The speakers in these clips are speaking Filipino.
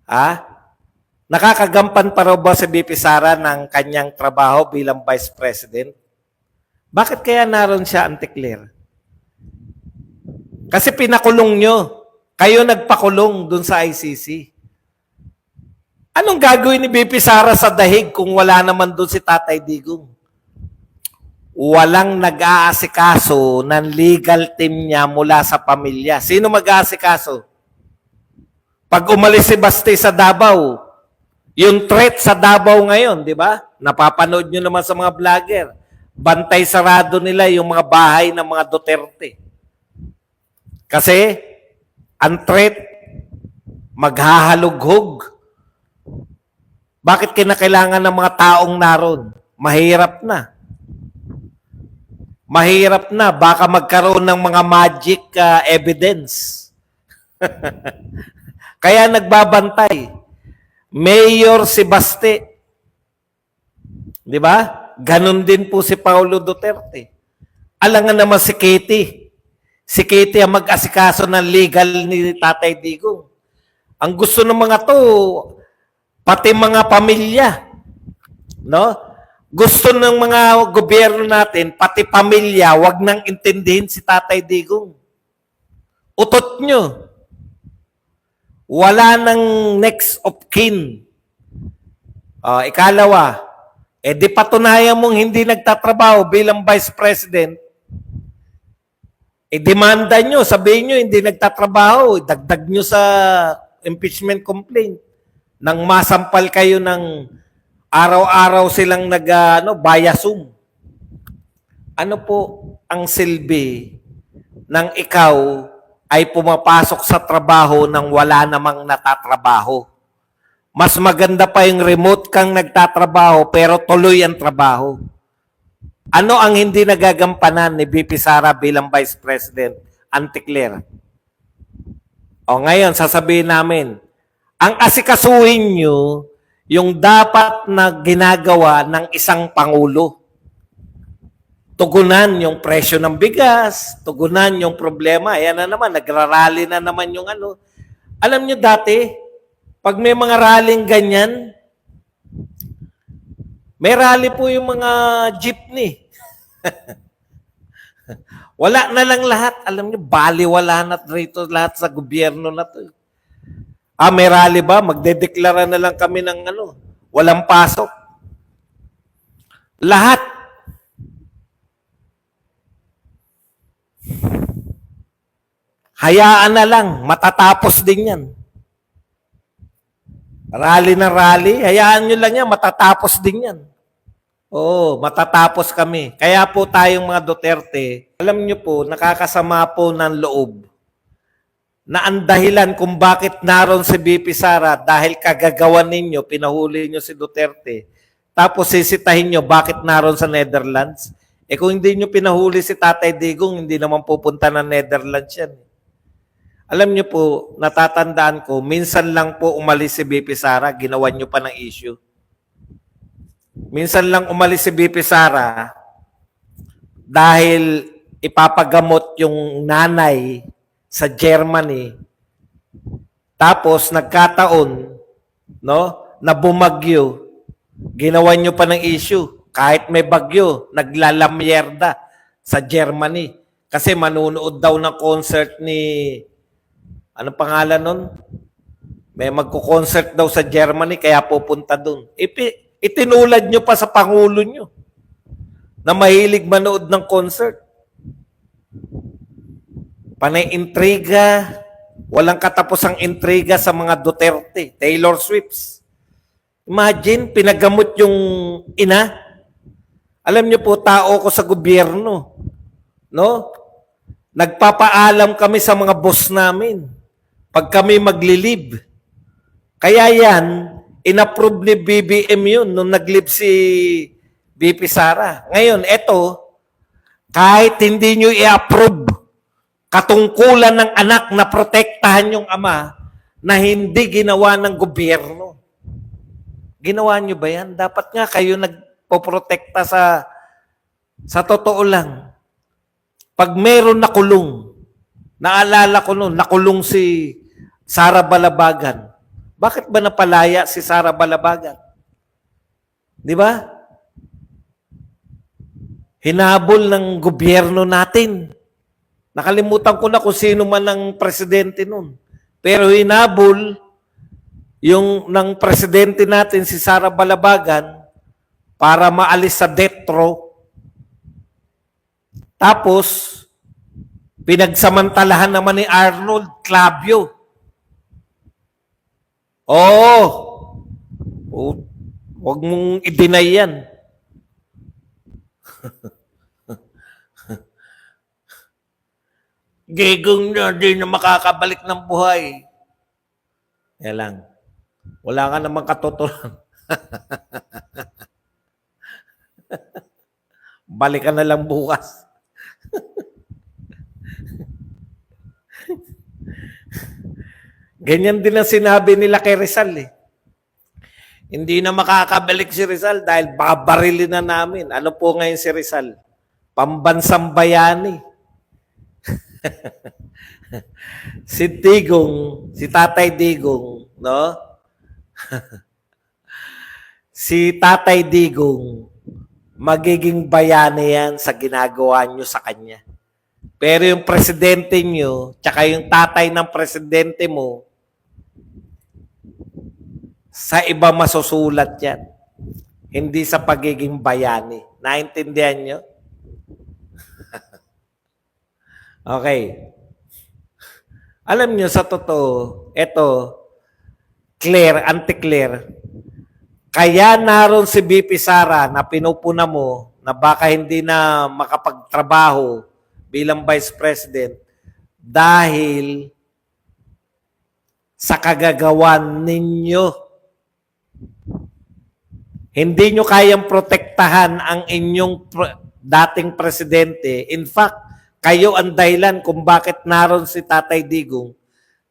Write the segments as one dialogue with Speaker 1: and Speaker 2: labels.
Speaker 1: Ah, nakakagampan pa raw ba si VP Sara ng kanyang trabaho bilang Vice President? Bakit kaya naroon siya, Auntie Claire? Kasi pinakulong nyo. Kayo nagpakulong dun sa ICC. Anong gagawin ni VP Sara sa dahig kung wala naman dun si Tatay Digong? Walang nag-aasikaso ng legal team niya mula sa pamilya. Sino mag-aasikaso? Pag umalis si Basti sa Davao, yung threat sa Davao ngayon, di ba? Napapanood nyo naman sa mga vlogger. Bantay sarado nila yung mga bahay ng mga Duterte. Kasi, ang threat, maghahalughog. Bakit kinakailangan ng mga taong naroon? Mahirap na. Mahirap na. Baka magkaroon ng mga magic evidence. Kaya nagbabantay. Mayor si Basti. Di ba? Ganon din po si Paulo Duterte. Alangan naman si Katie. Si Katie ang mag-asikaso ng legal ni Tatay Digong. Ang gusto ng mga to, pati mga pamilya, no? Gusto ng mga gobyerno natin, pati pamilya, wag nang intindihin si Tatay Digong. Utot nyo. Wala nang next of kin. Ikalawa, di patunayan mong hindi nagtatrabaho bilang Vice President, demanda nyo, sabihin nyo hindi nagtatrabaho, dagdag nyo sa impeachment complaint. Nang masampal kayo ng araw-araw silang bayasum. Ano po ang silbi ng ikaw ay pumapasok sa trabaho nang wala namang natatrabaho? Mas maganda pa yung remote kang nagtatrabaho pero tuloy ang trabaho. Ano ang hindi nagagampanan ni VP Sara bilang Vice President, Auntie Claire? O ngayon, sasabihin namin, ang asikasuhin nyo yung dapat na ginagawa ng isang Pangulo. Tugunan yung presyo ng bigas, tugunan yung problema. Ayan na naman, nagrarally na naman yung ano. Alam nyo dati, pag may mga rallying ganyan, may rally po yung mga jeepney. Wala na lang lahat. Alam niyo, baliwala na rito lahat sa gobyerno na to. May rally ba? Magdedeklara na lang kami ng walang pasok. Lahat. Hayaan na lang. Matatapos din yan. Rally na rally. Hayaan nyo lang yan. Matatapos din yan. Oo, matatapos kami. Kaya po tayong mga Duterte, alam nyo po, nakakasama po ng loob na ang dahilan kung bakit naroon si VP Sara dahil kagagawan ninyo, pinahuli nyo si Duterte, tapos sisitahin nyo bakit naroon sa Netherlands. Kung hindi nyo pinahuli si Tatay Digong, hindi naman pupunta ng Netherlands yan. Alam nyo po, natatandaan ko, minsan lang po umalis si VP Sara, ginawan nyo pa ng issue. Minsan lang umalis si VP Sara dahil ipapagamot yung nanay sa Germany. Tapos nagkataon, no, na bumagyo. Ginawan nyo pa ng issue. Kahit may bagyo, naglalamyerda sa Germany. Kasi manunood daw ng concert ni, anong pangalan nun? May magko-concert daw sa Germany, kaya pupunta dun. Itinulad nyo pa sa Pangulo nyo na mahilig manood ng concert. Panay intriga, walang katapusang intriga sa mga Duterte, Taylor Swift. Imagine, pinagamot yung ina. Alam nyo po, tao ko sa gobyerno. No? Nagpapaalam kami sa mga boss namin pag kami maglilib. Kaya yan, in-approve ni BBM yun nung nag-live si VP Sara. Ngayon, eto, kahit hindi nyo i-approve katungkulan ng anak na protektahan yung ama na hindi ginawa ng gobyerno. Ginawa nyo ba yan? Dapat nga kayo nagpoprotekta sa totoo lang. Pag meron nakulong, naalala ko noon, nakulong si Sara Balabagan. Bakit ba napalaya si Sara Balabagan? Di ba? Hinabol ng gobyerno natin. Nakalimutan ko na kung sino man ang presidente nun. Pero hinabol yung ng presidente natin, si Sara Balabagan, para maalis sa death row. Tapos, pinagsamantalahan naman ni Arnold Clavio. Oo. Huwag mong i-deny yan. Gigong na, di na makakabalik ng buhay. Yan lang. Wala ka namang katutulan. Balik ka na lang bukas. Ganyan din ang sinabi nila kay Rizal eh. Hindi na makakabalik si Rizal dahil babarilin na namin. Ano po ngayon si Rizal? Pambansang bayani. Si Digong, si Tatay Digong, no? Si Tatay Digong, magiging bayani yan sa ginagawa nyo sa kanya. Pero yung presidente nyo, tsaka yung tatay ng presidente mo, sa iba masusulat yan. Hindi sa pagiging bayani. Naintindihan nyo? Okay. Alam nyo, sa totoo, ito, Claire, Auntie Claire, kaya naroon si BP Sara na pinupuna mo na baka hindi na makapagtrabaho bilang Vice President dahil sa kagagawan ninyo. Hindi nyo kayang protektahan ang inyong dating presidente. In fact, kayo ang dahilan kung bakit naroon si Tatay Digong.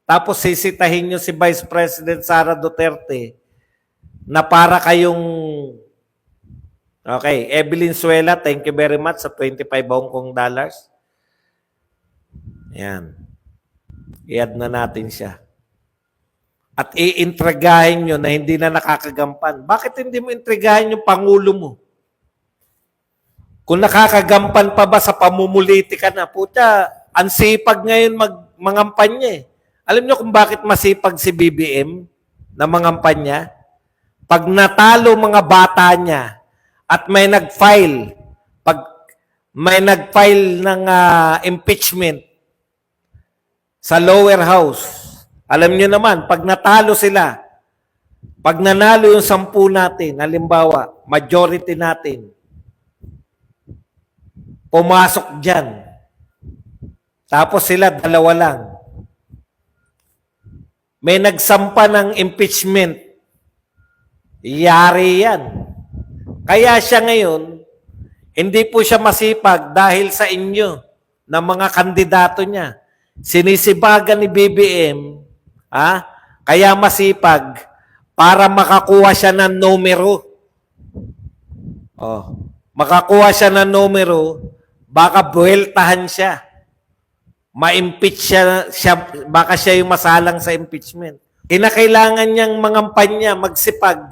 Speaker 1: Tapos sisitahin nyo si Vice President Sara Duterte na para kayong... Okay, Evelyn Suela, thank you very much sa 25 Hong Kong dollars. Yan. I-add na natin siya. At iintragahin nyo na hindi na nakakagampan. Bakit hindi mo intrigahin yung Pangulo mo? Kung nakakagampan pa ba sa pamumulitika na, puta, ang sipag ngayon mangampanya eh. Alam nyo kung bakit masipag si BBM na mangampanya? Pag natalo mga bata niya at may nag-file, pag may nag-file ng impeachment sa lower house, alam nyo naman, pag natalo sila, pag nanalo yung 10 natin, halimbawa, majority natin, pumasok dyan. Tapos sila 2 lang. May nagsampa ng impeachment. Yari yan. Kaya siya ngayon, hindi po siya masipag dahil sa inyo na mga kandidato niya. Sinisibagan ni BBM, kaya masipag para makakuha siya ng numero. Makakuha siya ng numero, baka buweltahan siya. Ma-impeach siya, baka siya yung masalang sa impeachment. Kinakailangan niyang mangampanya, magsipag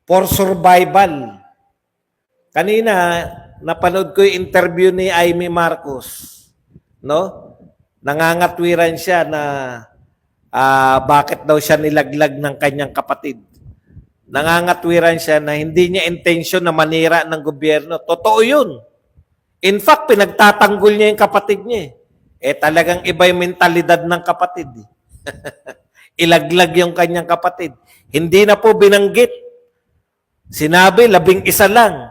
Speaker 1: for survival. Kanina, napanood ko yung interview ni Amy Marcos. No? Nangangatwiran siya na bakit daw siya nilaglag ng kanyang kapatid. Nangangatwiran siya na hindi niya intensyon na manira ng gobyerno. Totoo yun. In fact, pinagtatanggol niya yung kapatid niya. Talagang iba yung mentalidad ng kapatid. Ilaglag yung kanyang kapatid. Hindi na po binanggit. Sinabi, 11 lang.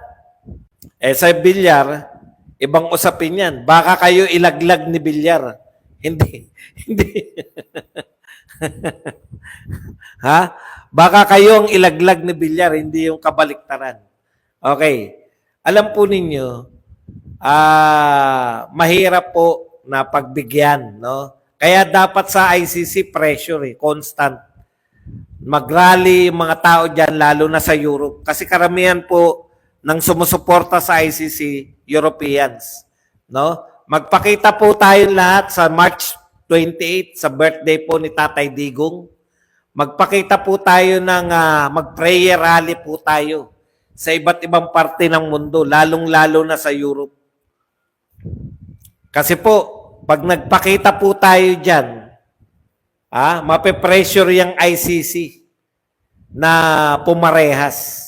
Speaker 1: Sa Villar, ibang usapin yan. Baka kayo ilaglag ni Villar. Hindi. Baka kayo ang ilaglag ni Villar, hindi yung kabaliktaran. Okay. Alam po ninyo, mahirap po na pagbigyan, no? Kaya dapat sa ICC pressure, constant. Mag-rally yung mga tao dyan, lalo na sa Europe. Kasi karamihan po ng sumusuporta sa ICC, Europeans. No? Magpakita po tayo lahat sa March 28, sa birthday po ni Tatay Digong. Magpakita po tayo ng mag-prayer rally po tayo sa iba't ibang parte ng mundo, lalong-lalo na sa Europe. Kasi po, pag nagpakita po tayo dyan, mape-pressure yung ICC na pumarehas.